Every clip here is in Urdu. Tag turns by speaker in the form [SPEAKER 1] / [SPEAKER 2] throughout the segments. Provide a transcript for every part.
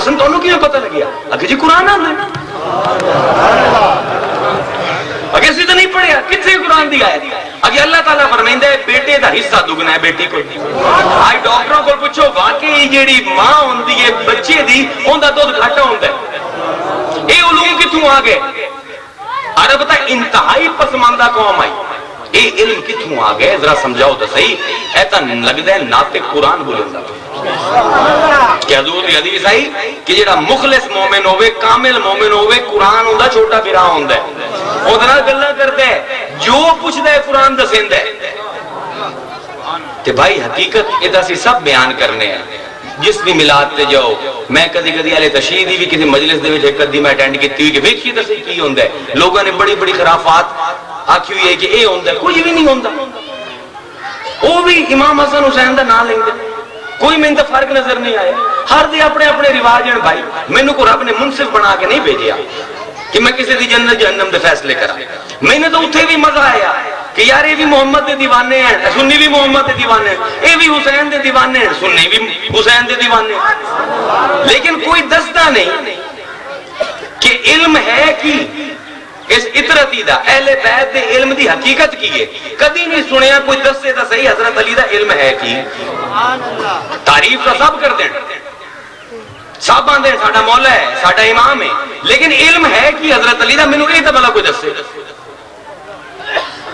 [SPEAKER 1] حسن تو کیوں پتہ لگیا؟ اگر جی قرآن آتا ہے، اگر اسی تو نہیں پڑھیا کتنے قرآن دی آیت؟ اگر اللہ تعالیٰ فرمائندہ ہے بیٹے دا حصہ دگنا ہے بیٹی کو. آج ڈاکٹروں کو پوچھو واقعی جیڑی ماں ہوندی ہے بچے دی ان دا دودھ گھٹ ہوندا ہے. اے علوم کتھوں آ گئے؟ عرب تا انتہائی پسماندہ قوم آئی. اے علم کتھوں آ گئے ذرا سمجھاؤ تو صحیح. ایتا لگدا ہے ناطق قرآن بولندا کہ حضور دی حدیث آئی کہ جڑا مخلص مومن ہوئے کامل مومن ہوئے قرآن ہوندا چھوٹا بھرا ہوندا ہے. اودے نال گلاں کردا ہے جو پوچھدا ہے قرآن دسیندا ہے. تے بھائی حقیقت ادا سی سب بیان کرنے ہیں. جس بھی ملاد تے جاؤ میں کدی کدی اہل تشیع دی بھی کسی مجلس دے وچ ایک کدی میں اٹینڈ کیتی ہوئی کہ ویکھی تے صحیح کی ہوندا ہے. لوگوں نے بڑی بڑی خرافات آکھی ہوئی ہے کہ اے ہوندا ہے، کچھ بھی نہیں ہوندا. وہ بھی امام حسن حسین دا نام لیندے، کوئی میں فرق نظر نہیں آیا. ہر دے اپنے اپنے رواج ہیں. بھائی مینوں کو رب نے منصف بنا کے نہیں بھیجیا کہ میں کسی دی جنت جہنم دے فیصلے کراں. میں نے تو اتھے بھی مزہ آیا کہ یار یہ بھی محمد دے دیوانے ہیں، سنی بھی محمد دے دیوانے ہیں، یہ بھی حسین دے دیوانے ہیں، سنی بھی حسین دے دیوانے ہیں. لیکن کوئی دستا نہیں کہ علم ہے کی اس اطرتی دا اہل بیت دے علم دی حقیقت کی ہے. کدی نہیں سنیا کوئی دسے دا صحیح حضرت علی دا علم ہے کی. تعریف تو سب کر دیں، سب آندے ساڈا مولا ہے ساڈا امام ہے، لیکن علم ہے کہ حضرت علی دا مینوں اے تے بلا کوئی دسے.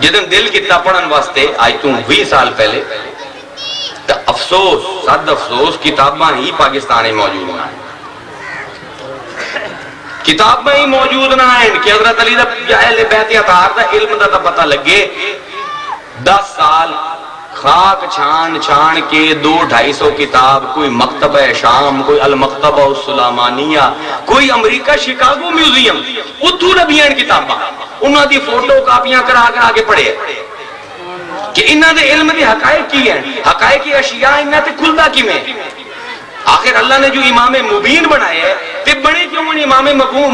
[SPEAKER 1] جدن دل کیتا پڑھن واسطے آج تو 20 سال پہلے تو افسوس صد افسوس کتاباں ہی پاکستان میں موجود نہ ہیں. کتاباں ہی موجود نہ ہیں کہ حضرت علی دا اہل بیت اطہار دا علم دا پتہ لگے. 10 سال خاک چھان چھان کے 200-250 کتاب، کوئی مکتبہ شام، کوئی المکتبہ السلیمانیہ، کوئی امریکہ شکاگو میوزیم، اتھو نبیاں کتاباں انہاں دی فوٹو کاپیاں کرا کے پڑھے کہ انہاں دے علم دی حقائق کی ہیں. حقائق کی اشیاء انہاں تے کھلدا کیویں؟ آخر اللہ نے جو امام مبین بنائے ہے تے بنے کیوں امام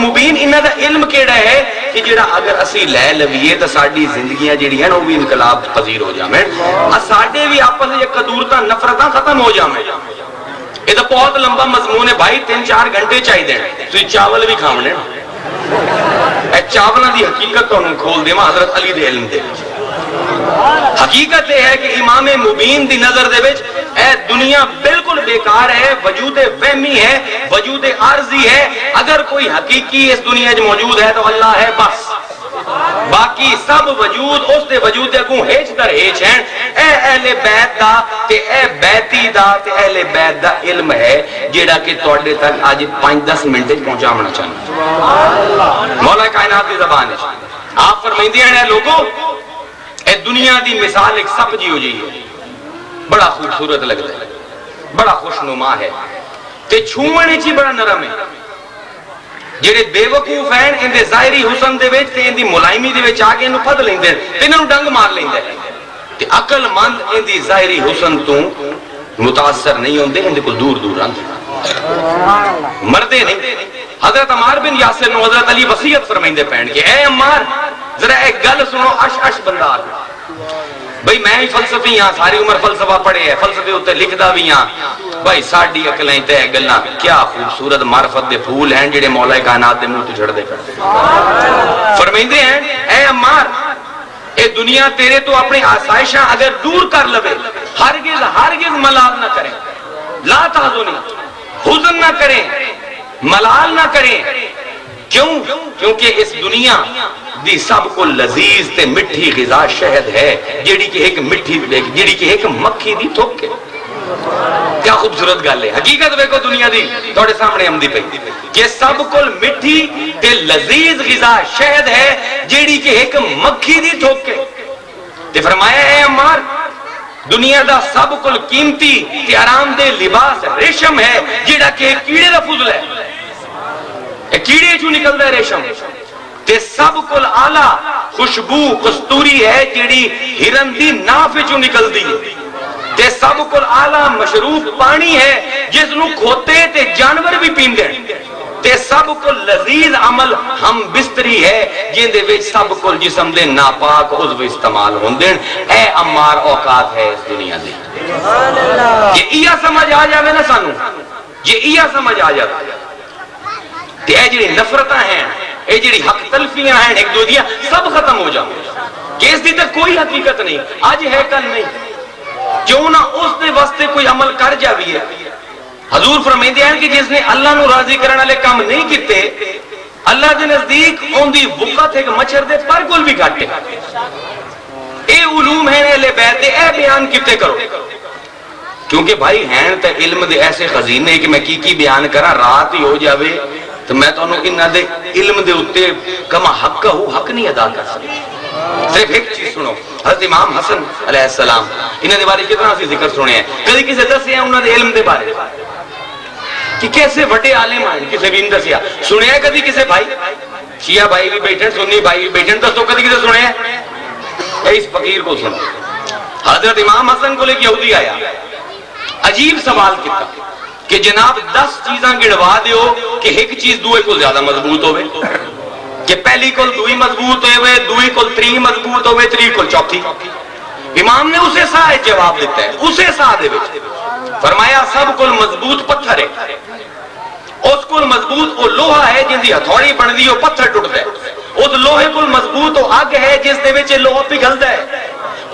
[SPEAKER 1] مبین؟ انہاں دا علم کیڑا ہے کہ جڑا اگر اسی لے لویے تو ساڈی زندگیاں جڑی ہیں وہ بھی انقلاب پذیر ہو جاویں، ساڈے بھی آپس وچ قدورتاں نفرتاں ختم ہو جاویں. یہ تو بہت لمبا مضمون ہے بھائی، 3-4 گھنٹے چاہیے. تسی چاول بھی کھاونے اے چاولاں دی حقیقت تانوں کھول دیواں حضرت علی دے علم دے وچ. حقیقت یہ ہے کہ امام مبین دی نظر دے وچ اے دنیا بالکل بیکار ہے، وجود وہمی ہے، وجود عارضی ہے. اگر کوئی حقیقی اس دنیا میں موجود ہے تو اللہ ہے بس. باقی سب وجود اس دے وجود کو ہیچ در ہیچ ہیں. اے اہل بیت دا تے اے بیتی دا تے اہل بیت دا علم ہے جیڑا کہ تواڈے تک اج 5-10 منٹ وچ پہنچاونا چاہیے. مولا کائنات دی زبان ہے. آپ فرمائندے ہیں لوگوں اے دنیا دی مثال ایک سپ جی ہو جی ہے، بڑا خوبصورت لگتا ہے، بڑا خوشنما ہے تے چھونے چی بڑا نرم ہے. جڑے بے وقوف ہیں ان دے ظاہری حسن دے وچ تے ان دی ملائمی دے وچ آ کے انہوں پھد لیندے تے انہوں ڈنگ مار لیندے تے عقل مند ان دی ظاہری حسن تو متاثر نہیں ہوندے، ان دے کو دور دور آندے مردے نہیں. حضرت عمار بن یاسر نو حضرت علی وصیت فرمائندے پہن کے اے عمار ذرا ایک گل سنو. اش بندہ بھئی میں ہی فلسفی ہاں، ساری عمر فلسفہ پڑھے ہے، فلسفے ہوتے لکھدا بھی ہاں. بھائی ساڈی عقلیں تے گلاں کیا خوبصورت معرفت دے پھول ہیں جڑے مولا کائنات دے منہ تو جھڑ دے کرتے. فرمائندے ہیں اے عمار اے دنیا تیرے تو اپنی آسائشاں اگر دور کر لوے ہرگز ملال نہ کریں. لا تحزنی، حزن نہ کریں، ملال نہ کریں. کیوں؟ کیونکہ اس دنیا دی سب کو لذیذ تے مٹھی غذا شہد ہے جیڑی کہ ایک مٹھی جیڑی کہ ایک مکھی دی تھوک ہے. کیا خوبصورت گل ہے. حقیقت دیکھو دنیا دی تھوڑے سامنے آمدی پئی کہ سب کو مٹھی تے لذیذ غذا شہد ہے جیڑی کہ ایک مکھی دی تھوک ہے. تے فرمایا اے عمار دنیا دا سب کو قیمتی تے آرام دہ لباس ریشم ہے جیڑا کہ ایک کیڑے دا فضل ہے. ایک کیڑے چوں نکلدا ہے ریشم. تے سب کل آلہ خوشبو کستوری ہے جیڑی ہرن دی ناف چوں نکلدی ہے. تے سب کل آلہ مشروب پانی ہے جس نو کھوتے تے جانور بھی پیندے. تے سب کل لذیذ عمل ہم بستری ہے جن دے وچ سب کل جسم دے ناپاک عضو استعمال ہوندے. اے عمار اوقات ہے اس دنیا دی. یہ سمجھ آ جاوے نا سانو، یہ سمجھ آ جاوے تے اے جڑی نفرتاں ہیں اے جڑی حق تلفیاں ہیں ایک دو دیاں سب ختم ہو جاؤں کہ اس دی تک کوئی حقیقت نہیں، آج ہے کل نہیں، کیوں نہ اس دے واسطے کوئی عمل کر جاوی ہے۔ حضور فرمائندے ہیں کہ جس نے اللہ نو راضی کرنے والے کام نہیں کیتے اللہ دے نزدیک اون دی وقت ایک مچھر دے پر کول بھی گھٹ ہے۔ اے علوم ہیں اہل بیت دے، اے بیان کیتے کرو، کیونکہ بھائی ہیں تے علم دے ایسے خزینے کہ میں کی بیان کرا رات ہی ہو جاوے تو میں تو انہاں دے علم دے اتے کما حق ہو حق نہیں ادا کر سکتا۔ صرف ایک چیز سنو، حضرت امام حسن علیہ السلام انہاں دے بارے کتنا سی ذکر سنے ہیں، کدی کسے دسے ہیں انہاں دے علم دے بارے کہ کیسے بڑے عالم ہیں، کسے بھی نہیں دسیا، سنیا ہے کدی کسے بھائی شیعہ بھائی بھی بیٹھے سنی بھائی بھی بیٹھے دسو کدی کسے سنے ہیں؟ اس فقیر کو سنو، حضرت امام حسن کو لے کے یہودی آیا، عجیب سوال کیتا کہ جناب 10 چیزاں گڑوا دیو کہ ایک چیز دوئے کو زیادہ مضبوط ہوئے، کہ پہلی کل دوئی مضبوط ہوئے، دوئی کل تری مضبوط ہوئے، تری کل چوتھی۔ امام نے اسے سا جواب دیتا ہے، اسے سا دے وچ فرمایا سب کل مضبوط پتھر ہے، اس کل مضبوط وہ لوہا ہے جن دی ہتھوڑی بن دی وہ پتھر ٹوٹ دے، اس لوہے کل مضبوط وہ اگ ہے جس دے وچ لوہا پگھلدا ہے،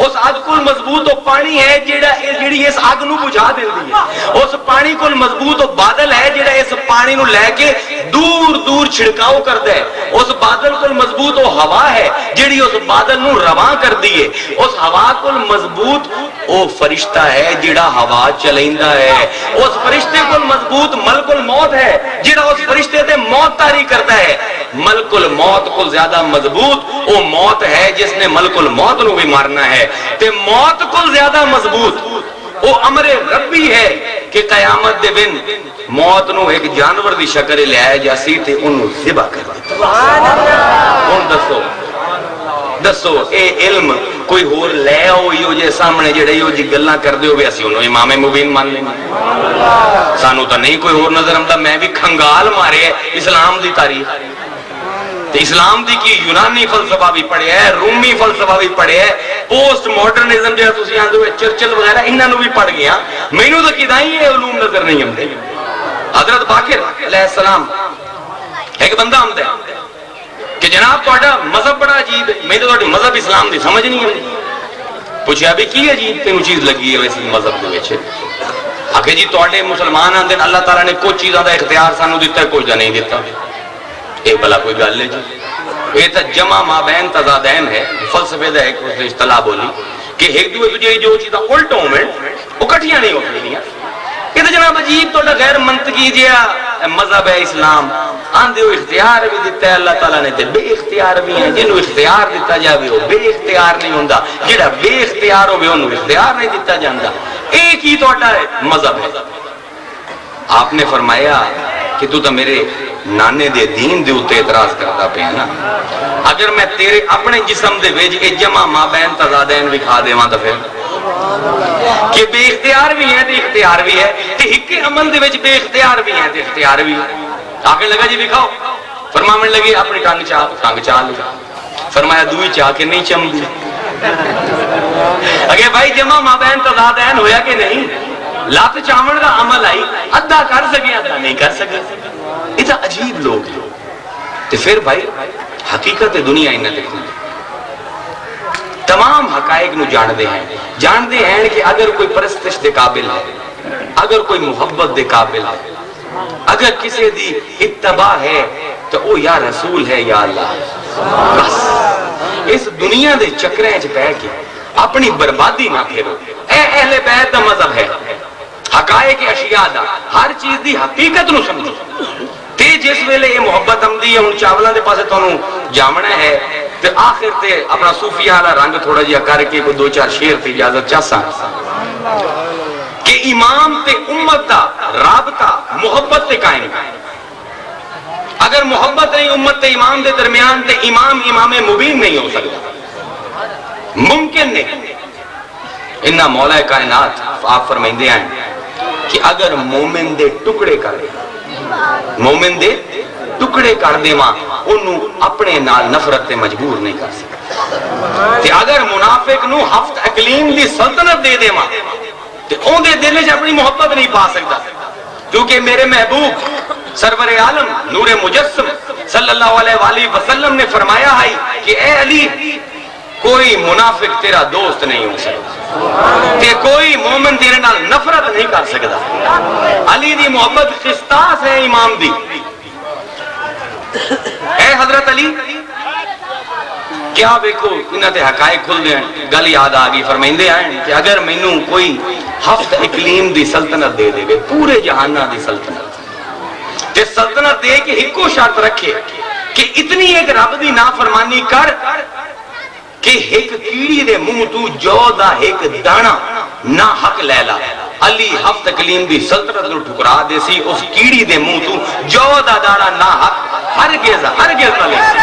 [SPEAKER 1] اس اگ کل مضبوط وہ پانی ہے جیڑی اس اگ نو بجھا دیندی ہے، اس پانی کل مضبوط وہ بادل ہے جیڑا اس پانی نو لے کے دور دور چھڑکاؤ کردا ہے، اس بادل کل مضبوط وہ ہوا ہے جیڑی اس بادل نو رواں کر دی ہے، اس ہوا کل مضبوط وہ فرشتہ ہے جیڑا ہوا چلیندا ہے، اس فرشتے کل مضبوط ملک الموت ہے جیڑا اس فرشتے تے موت طاری کرتا ہے، ملک الموت کو زیادہ مضبوط وہ موت ہے جس نے ملک الموت نو بھی مارنا ہے، تے موت کو زیادہ مضبوط وہ امر ربی ہے کہ قیامت دے دن موت نو ایک جانور دی شکل لے آیا جاسی تے انہوں ذبح کر دیتا۔ سبحان اللہ۔ کون دسو اے علم کوئی ہور لے ہوئی ہو جے سامنے جڑے ہو جی گلاں کر دے ہوئے اسی انہوں امام مبین مان لیں سانو تا نہیں کوئی ہور نظر آمدا، میں بھی کھنگال مارے اسلام دی تاریخ، اسلام دی کی یونانی فلسفہ بھی پڑھے ہے، رومی فلسفہ بھی پڑھے ہے، پوسٹ ماڈرنزم جو تسی آندے ہوئے چرچل وغیرہ انہاں نو بھی پڑھ گیا، مینوں تو کدائیں یہ علوم نظر نہیں آندے۔ حضرت باقر علیہ السلام ایک بندہ آمدا ہے کہ جناب تہاڈا مذہب بڑا عجیب ہے، میں تو تہاڈی مذہب اسلام دی سمجھ نہیں آندی، پوچھیا بھی کی عجیب تینوں چیز لگی ہے اس مذہب دے وچ؟ آکھے جی تہاڈے مسلمان آندے اللہ تعالیٰ نے کچھ چیزاں دا اختیار سانو دیتا ہے کچھ دا نہیں دیتا، اے بلا کوئی گل ہے جی، یہ تو جمع مابین تضادین ہے، فلسفے دا ایک اصطلاح بولی کہ ایک دوے تجھے جو چیزاں الٹ ہوئے وہ کٹھیاں نہیں ہوتی، یہ تو جناب عجیب تو غیر منطقی جہا مذہب ہے اسلام، آندے ہو اختیار بھی دیتا ہے اللہ تعالیٰ نے تے بے اختیار بھی ہیں، جنہوں اختیار دیتا جاوے وہ بے اختیار نہیں ہوندا، جڑا بے اختیار ہوئے انہوں اختیار نہیں دیتا جاندا، ایک ہی توڑا مذہب ہے۔ آپ نے فرمایا کہ تو میرے نانے دے دین دے اتے اعتراض کرتا پہ ہے نا، اگر میں تیرے اپنے جسم دے ویج اے جمع مابین تضادین دکھا دے وہاں تو پھر کہ بے اختیار بھی ہے تے اختیار بھی ہے، تے ایک عمل دے ویج بے اختیار بھی ہے تے اختیار بھی ہے۔ آگے لگا جی دکھاؤ، فرمانے لگے اپنی ٹانگ چاہ لگا، فرمایا دوئی چاہ کے نہیں چم دی، اگر بھائی جمع مابین تضادین ہویا کہ نہیں، لات چاون کا عمل آئی ادھا کر سکے ادھا نہیں کر سکے، اتنا عجیب لوگ ہیں۔ تو پھر بھائی حقیقت دنیا انہیں دیکھیں تمام حقائق نو جاندے ہیں کہ اگر کوئی پرستش دے قابل ہے، اگر کوئی محبت دے قابل ہے، اگر کسی دی اتباع ہے تو وہ یا رسول ہے یا اللہ، بس اس دنیا دے چکریں چ پہ کے اپنی بربادی نہ پھیرو، اے اہل بیت دا مذہب ہے، حقائق اشیاء دا ہر چیز دی حقیقت نو سمجھو، تے جس ویلے یہ محبت آمدی ہے ہن چاولاں دے پاسے تانوں جامنا ہے تے آخر تے اپنا صوفیہ والا رنگ تھوڑا جہا کر کے کوئی دو چار شعر تے اجازت چاہساں کہ امام تے امت دا رابطہ محبت تے قائم ہے، اگر محبت نہیں امت تے امام دے درمیان تے امام مبین نہیں ہو سکتا، ممکن نہیں۔ انہا مولا کائنات آپ فرمائندے ہیں کہ اگر مومن دے ٹکڑے کر دے ماں انہوں اپنے نال نفرت تے مجبور نہیں کر سکتا، تے اگر منافق نو ہفت اقلیم دی سلطنت دے ماں تے اون دے دل وچ اپنی محبت نہیں پا سکتا، کیونکہ میرے محبوب سرور عالم نور مجسم صلی اللہ علیہ وآلہ وسلم نے فرمایا ہے کہ اے علی کوئی منافق تیرا دوست نہیں ہو سکتا کہ کوئی مومن تیرے نال نفرت نہیں کر سکتا. علی دی محبت قسطاس ہے امام دی. اے حضرت علی کیا ویکو انہاں تے حقائق کھل دے ہیں. گل یاد آ گئی فرمائندے ہیں کہ اگر مینوں کوئی ہفت اقلیم دی سلطنت دے دے پورے جہاناں دی سلطنت تے سلطنت دے کے ایکو شرط رکھے کہ اتنی ایک رب دی نافرمانی کر کہ ایک کیڑی دے منہ تو جو دا ایک دانا نہ حق لے لا. علی ہفت اقلیم دی سلطنت نو ٹھکرا دے سی اس کیڑی دے منہ تو جو دا دانا نہ حق ہرگز نہ لے سی.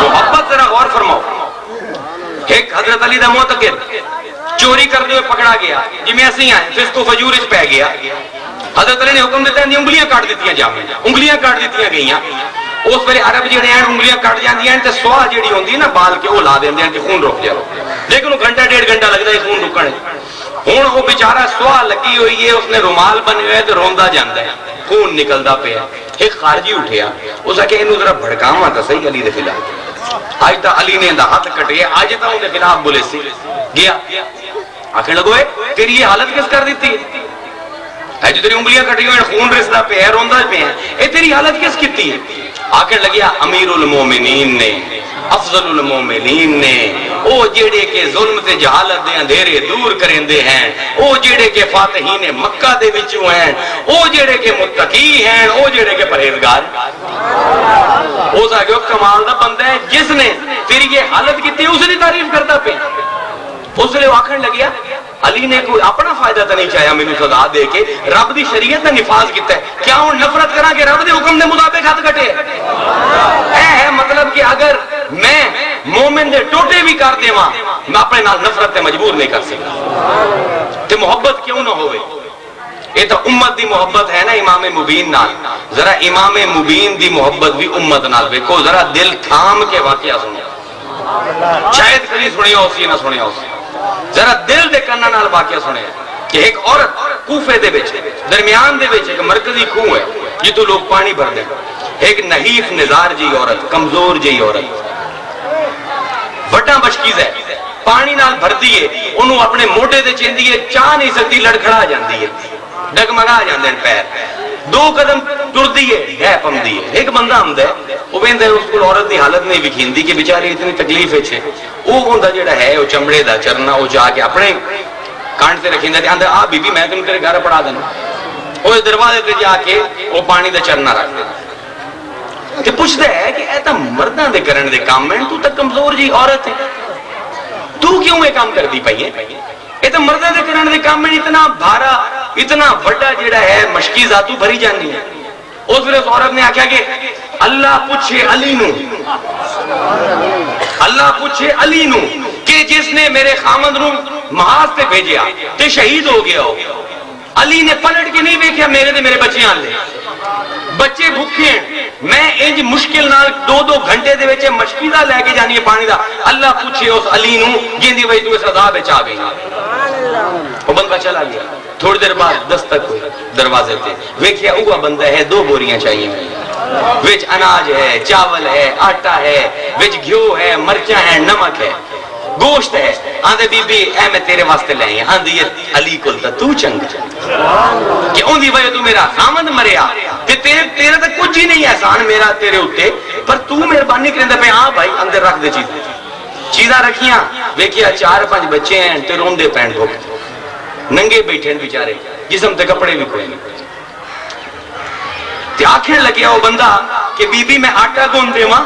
[SPEAKER 1] محبت ذرا غور فرماؤ. ایک حضرت علی دا معتقد چوری کرتے ہوئے پکڑا گیا جی میں ایسے ہی آئے فسق و فجور اس پہ گیا. حضرت علی نے حکم دیتا ہے انگلیاں کاٹ دیتیاں جامیں انگلیاں کاٹ دیتیاں گئیاں. اس ویلے عرب جڑے ہیں انگلیاں کٹ جاندیاں تے سواہ جڑی ہوندی ہے نا بال کے وہ لا دیندے ہیں کہ خون رک جائے لیکن وہ گھنٹہ ڈیڑھ گھنٹہ لگتا ہے خون رکنے. ہوں وہ بیچارہ سواہ لگی ہوئی ہے اس نے رومال بنے ہوئے تو روندا جاندا ہے خون نکلدا پیا. ایک خارجی اٹھیا اس آکھیا اینو ذرا بھڑکاواں تے صحیح علی دے خلاف. اج تا علی نے دا ہاتھ کٹے اج تا اون دے خلاف بولے سی گیا آخر لگو تیری یہ حالت کس کر دیتی ہے جو تیری انگلیاں کٹی ہوئے خون رسدا پہ ہے روندا پہ ہے اے تیری حالت کس کیتی ہے. آخر لگیا امیر المومنین نے افضل المومنین نے او جیڑے کے ظلم تے جہالت دے اندھیرے دور کرندے ہیں او جیڑے کے فاتحین مکہ دے وچوں ہیں او جیڑے کے متقی ہیں او جیڑے کے پرہیزگار. او سا کہ کمال دا بندہ ہے جس نے تیری یہ حالت کیتی اس دی تعریف کرتا پہ. اس لیے آخر لگیا علی نے کوئی اپنا فائدہ تو نہیں چاہیا مینوں سزا دے کے رب دی شریعت کا نفاذ کیتا ہے. کیا ہوں نفرت کرا کہ رب دے حکم دے مطابق ہاتھ کٹے ہے مطلب کہ اگر میں مومن دے ٹوٹے بھی کر دیواں میں اپنے نال نفرت تے مجبور نہیں کر سکتا. تے محبت کیوں نہ ہوئے یہ تو امت دی محبت ہے نا امام مبین نال. ذرا امام مبین دی محبت بھی امت نال ویکھو ذرا دل تھام کے واقعہ سنو شاید کبھی سنیا ہو سی نہ سنیا ہو سی ذرا دل دے کنا نال واقعہ سنے کہ ایک عورت کوفے دے وچ درمیان دے وچ ایک مرکزی کھوہ ہے جتوں لوگ پانی بھر دے. ایک نحیف نزار جی عورت کمزور جی عورت وڈا مشکیز ہے پانی نال بھر دیے انہوں اپنے موڈے دے چیندی ہے چاہ نہیں سکتی لڑکھڑا جاندی ہے ڈگمگا جاندے ہیں پیر دو قدم ٹر دیے ہے پم دیے. ایک بندہ آمدا ہے وہ ویندا ہے اس کو عورت دی حالت نہیں وکھیندی کہ بیچاری اتنی تکلیف وچ ہے وہ ہوندا جڑا ہے وہ چمڑے دا چرنا وہ جا کے اپنے کانٹ تے رکھیندا تے آندا آ بی بی میں تینوں تیرے گھر پڑھا دینا. وہ دروازے تے جا کے وہ پانی دا چرنا رکھ دیندا تے پوچھدا ہے کہ اے تاں مرداں دے کرن دے کام ہیں تو تے کمزور جی عورت ہے تو کیوں یہ کام کردی پئی ہے یہ تو مرداں دے کرن دے کام ہیں اتنا بھارا اتنا بڑا جڑا ہے مشکیزہ تو بھری جانی ہے. اس ویلے عورت نے آکھیا کہ اللہ پوچھے علی نو اللہ پوچھے علی نو کہ جس نے میرے خامد نو محاذ تے بھیجیا تے شہید ہو گیا ہو. علی نے پلٹ کے نہیں دیکھا میرے تے میرے بچے آن لے بچے بھوکے ہیں میں انج مشکل نال 2-2 گھنٹے دے وچ مشکیزہ لے کے جانی ہے پانی دا. اللہ پوچھے اس علی نو جیندی وجہ تو اس عذاب وچ آ گئی. وہ بندہ چلا گیا. تھوڑی دیر بعد دستک ہوئی دروازے تے ویکھیا اوہ بندہ ہے 2 بوریاں چاہیے وچ اناج ہے چاول ہے آٹا ہے وچ گھیو ہے مرچاں ہیں نمک ہے گوشت ہے. آندے بی بی اے میں تیرے واسطے لے آئی. آندی علی کول تے تو چنگ کہ اون دی وجہ تو میرا خامد مریا تے تیرے تے کچھ ہی نہیں احسان میرا تیرے اوتے پر تو مہربانی کریندا پے ہاں بھائی اندر رکھ دے چیزاں رکھیاں. ویکھیا 4-5 بچے ہیں تے روندے پین بھوک ننگے بیٹھے بیچارے جسم تے کپڑے بھی کوئی نہیں. تے آکھن لگیا وہ بندہ کہ بی بی میں آٹا گون دیواں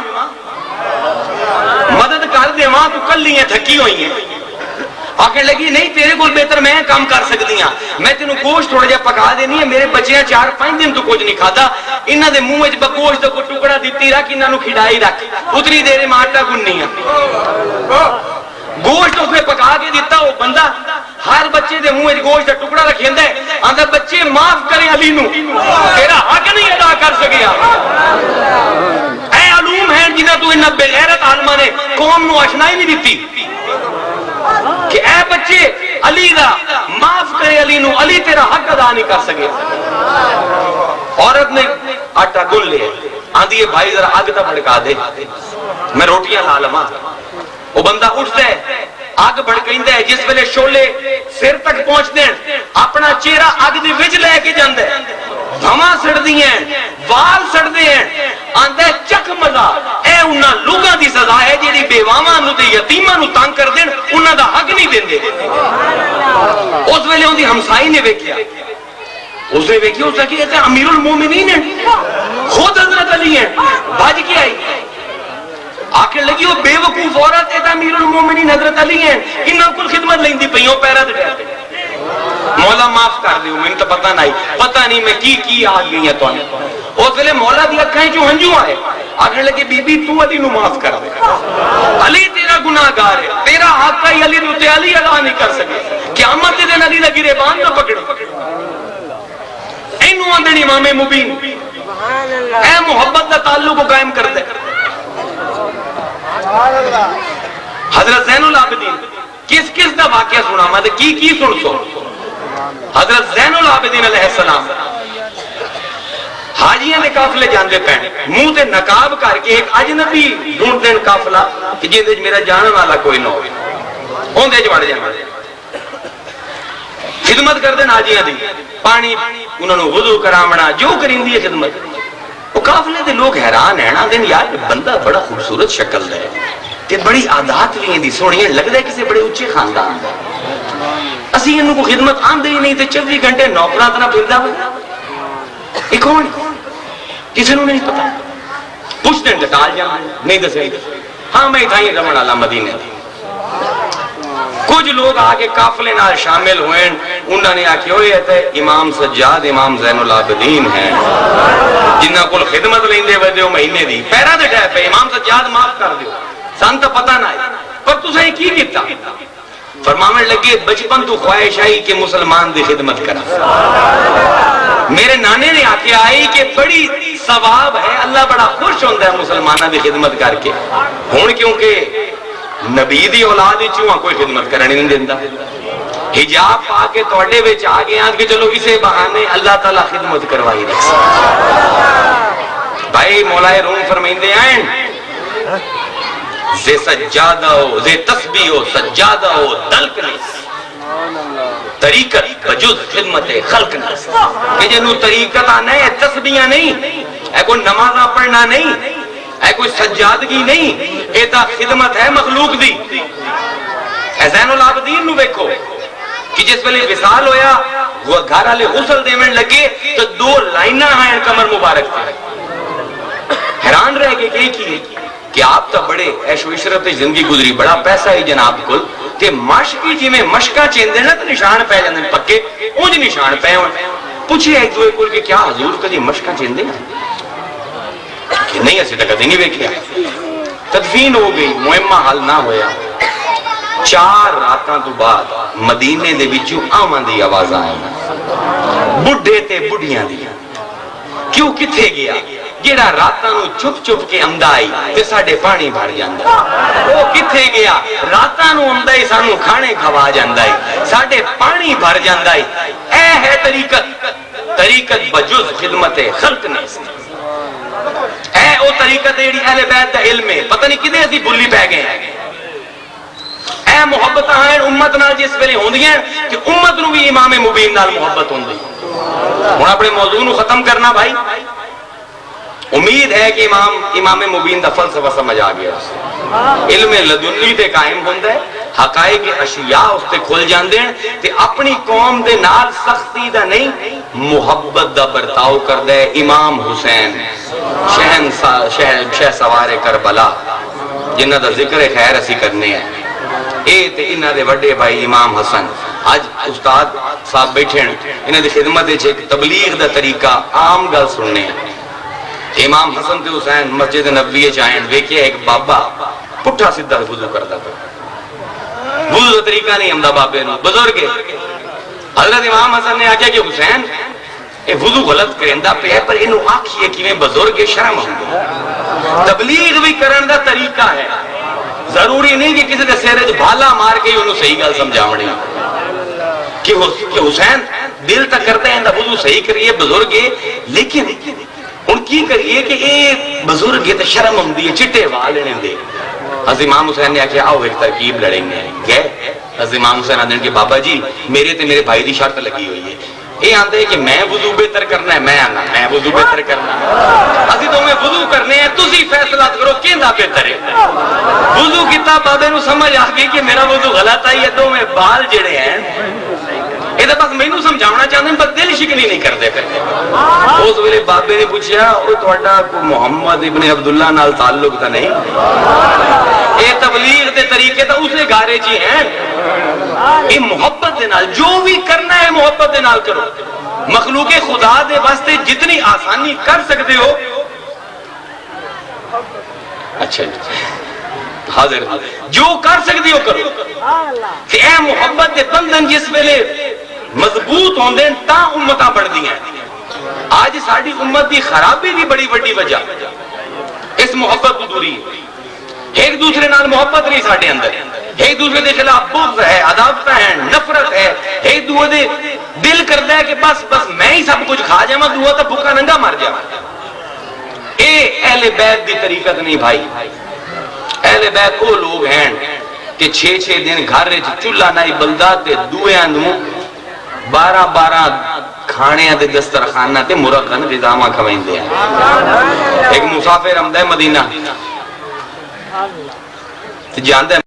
[SPEAKER 1] مدد کر دیواں تو کلی ہیں تھکی ہوئی ہیں. آکھن لگی نہیں تیرے کول بہتر میں کام کر سکتی ہاں میں تینوں گوشت تھوڑا جہا پکا دینی ہے. میرے بچے 4-5 دن تو کچھ نہیں کھادا انہاں دے منہ وچ گوشت دا کوئی ٹکڑا دتی رکھ انہاں نوں کھڈائی رکھ اتنی دیر میں آٹا گننی ہے. گوشت اس نے پکا کے دیتا. وہ بندہ ہر بچے دے منہ وچ گوشت دا ٹکڑا رکھیندا ہے. آندا بچے معاف کریں علی نو تیرا حق نہیں ادا کر سکیا. اے علوم ہیں جنہاں تو قوم نو اشنائی نہیں دیتی کہ اے بچے علی دا معاف کرے علی نو، علی تیرا حق ادا نہیں کر سکے. عورت نے آٹا گن لے آندھی ہے بھائی ذرا آگ تا بھڑکا دے میں روٹیاں لا لما. وہ بندہ اٹھتا ہے آگ بھڑکیندا ہے، جس ویلے شولے سر تک پہنچتے ہیں اپنا چہرہ آگ دی وچ لے کے جاندا ہے، دھواں سڑدی ہیں وال سڑدے ہیں، آندا ہے چک مزہ. اے انہاں لوگاں دی سزا ہے جیڑی بیواواں نو تے یتیماں نو تنگ کر دین، انہاں دا حق نہیں دیندے. اس ویلے اون دی ہمسائی نے ویکھیا، اس نے ویکھیا اس نے کہ یہ امیر المومنین ہیں، خود حضرت علی ہیں. بھج کے آئی آکے لگی وہ بے وقوف عورت ہے امیر المومنین حضرت علی ہیں، انہاں کل خدمت لیندی پئیوں پیرا تے ڈر. مولا معاف کر دیو میں تو پتہ نہیں میں کی آ گئی ہے تو اس ویلے مولا دی اکھاں چوں ہنجو آئے. آکھنے لگے بی بی تو علی نو معاف کر دے، علی تیرا گناہگار ہے، تیرا حق ہے علی نو تے علی ادا نہیں کر سکے. قیامت دے دن علی دا گریبان نہ پکڑے. اینو آندے امام مبین اے محبت دا تعلق کو قائم کر دے. حضرت زین العابدین کس دا واقعہ سنا میں کی سن سو. حضرت زین العابدین علیہ السلام حاجیاں نے قافلے جاندے پین، منہ تے نقاب کر کے ایک اجنبی ڈھونڈ دین قافلہ کہ جے وچ میرا جان والا کوئی نہ ہوئے، اون دے وڑ جانا خدمت کر دین حاجیاں دی، پانی انہاں نو وضو کرامنا جو کریندی ہے خدمت. وہ قافلے دے لوگ حیران ہیں نا دین یار بندہ بڑا خوبصورت شکل ہے تے بڑی عادات بھی دی سونی لگدا ہے کسی بڑے اونچے خاندان دا. اسی انہوں کو خدمت آندے ہی نہیں تے 24 گھنٹے نوکراں طرح پھردا ہوئے. یہ کون کسی نوں نہیں پتا. پوچھتے ہیں ٹال جانا نہیں دسے ہاں میں تھا ہی رمن والا مدینے. کچھ لوگ آگے قافلے نال شامل ہوئے، انہوں نے آکھے ہوئے تھے امام سجاد امام زین العابدین ہیں جنہاں کو خدمت لیندے ودیو مہینے دی پیرا دے ٹائپ ہے امام سجاد معاف کر دیو سان تو پتہ نہ ہے پر تسیں کی کیتا. فرمانے لگے بچپن تو خواہش آئی کہ مسلمان دی خدمت کرا. میرے نانے نے آکے آئی کہ بڑی ثواب ہے، اللہ بڑا خوش ہوندہ ہے مسلمانہ دی خدمت کر کے. ہون کیونکہ نبی دی اولاد چوہاں کوئی خدمت کرنے نہیں دیندہ. حجاب پا کے توڑے ویچ آگے آن کے چلو اسے بہانے اللہ تعالیٰ خدمت کروائی رکھا. بھائی مولا روم فرمائندے آئیں زے سجادہ ہو زے تسبیح ہو سجادہ ہو دلک نہیں طریقت بجز خدمت خلق نہیں. کہ جنہوں طریقت آنے تسبیحہ نہیں، اے کوئی نمازہ پڑھنا نہیں، اے کوئی سجادگی نہیں، اے تا خدمت ہے مخلوق دی. اے زین العابدین نو بیکھو کہ جس ویلے وصال ہویا وہ گھر والے غسل دیویں لگے تو 2 لائناں ہیں کمر مبارک تے. حیران رہ گئے کہ کہ آپ تا بڑے عیش و عشرت زندگی گزری، بڑا پیسہ ہی جناب کل کہ مشکی جی میں مشکا چیندے نا تو نشان پہ جاندے پکے اونج نشان پہ ہوئے. پوچھے ایک دوئے کل کہ کیا حضور کدی مشکا چیندے نا کہ نہیں ایسی تک نہیں بیکھیا. تدفین ہو گئی، مہمہ حل نہ ہویا. 4 راتاں تو بعد مدینے دے وچوں آمن دی آواز آئے بڈھے تے بڈھیاں دی. کیوں کتھے گیا جیڑا راتاں نو چھپ چھپ کے امدہ آئی تے ساڑے پانی بھر جاندہ. وہ کتھے گیا راتاں نو امدہ ہی سانو کھانے کھوا جاندہ ہی ساڑے پانی بھر جاندہ ہی. اے ہے طریقت بجز خدمت خلق نہیں. اے او طریقت ایڑی اہل بیت دا علم ہے، پتہ نہیں کدے اسی بھلی پہ گئے ہیں. اے محبت آئیں امت نال جس ویلے ہوندی ہیں کہ امت نو بھی امام مبین نال محبت ہوندی. ہن اپنے موضوع نو ختم کرنا بھائی. امید ہے کہ امام مبین دا فلسفہ سمجھ آ گیا. علم لدنی تے قائم ہوندہ ہے، حقائق اشیاء اس تے کھل جاندے ہیں تے اپنی قوم دے نال سختی دا نہیں محبت دا برتاؤ کردہ ہے. امام حسین شہ سوار کربلا جنہ دا ذکر خیر اسی کرنے ہیں. اے تے انہ دے وڈے بھائی امام حسن آج استاد صاحب بیٹھے ہیں، انہ دے خدمت ایک تبلیغ دا طریقہ عام گل سننے ہیں. امام حسن تے حسین مسجد نبوی چاہیں ویکھے ایک بابا پٹھا سدھا وضو کرتا تھا. وضو دا طریقہ نہیں ہمدا بابے نو بزرگ. حضرت امام حسن نے آکھیا کہ حسین اے وضو غلط کریندا پیا پر اینو آکھیے کیویں بزرگ شرم آندی. تبلیغ بھی کرن دا طریقہ ہے، ضروری نہیں کہ کسی کے سیرے بھالا مار کے ہی انہوں صحیح گل سمجھاونی کہ حسین دل تک کرتے ہیں وضو صحیح کریے بزرگ ہے، لیکن ان کی کریے کہ یہ بزرگ ہے تو شرم ہوندی ہے چٹے وال لینے دے۔ حضرت امام حسین نے آکھیا آؤ ایک ترکیب لڑیں گے گئے۔ حضرت امام حسین آدھے کہ بابا جی میرے تے میرے بھائی دی شرط لگی ہوئی ہے، یہ آندے کہ میں وضو بہتر کرنا ہے، میں آنا میں وضو بہتر کرنا ہے، اسی تو میں وضو کرنے ہیں، تسی فیصلہ کرو کیندا بہتر ہے۔ وضو کیتا بابے نو سمجھ آ گئی کہ میرا وضو غلط آئی ہے، تو میں بال جڑے ہیں یہ تو بس مینوں سمجھاونا چاہتے ہیں، بس دل شکنی نہیں کرتے پھر۔ اس ویلے بابے نے پوچھا او تہاڈا کوئی محمد ابن عبداللہ نال تعلق تو نہیں؟ یہ تبلیغ دے طریقے تو اسے گارے جی ہیں، یہ محبت دے نال جو بھی کرنا ہے محبت دے نال کرو، مخلوق خدا دے واسطے جتنی آسانی کر سکتے ہو۔ اچھا حاضر جو کر سکتے ہو کرو کہ اے محبت دے بندھن جس ویلے مضبوط ہوندے تا امتاں بڑھدی ہیں۔ آج ساری امت دی خرابی دی بڑی بڑی وجہ اس محبت کو دوری ہے، ایک دوسرے نال محبت نہیں ساڈے اندر، ایک دوسرے دے خلاف بغض ہے، عداوت ہے، نفرت ہے، ایک دوسرے دے دل کرتا ہے کہ بس میں ہی سب کچھ کھا جاواں، دوسرا تو بھوکا ننگا مر جاواں۔ اے اہل بیت دی طریقت نہیں بھائی۔ اہل بیت وہ لوگ ہیں کہ 6 دن گھر وچ چولہا نہیں بلدا تے دویاں نوں 12 کھانے دے دسترخوان تے مرغن غذاواں کھویندے ہیں۔ ایک مسافر آمدا ہے مدینہ تے جاندا ہے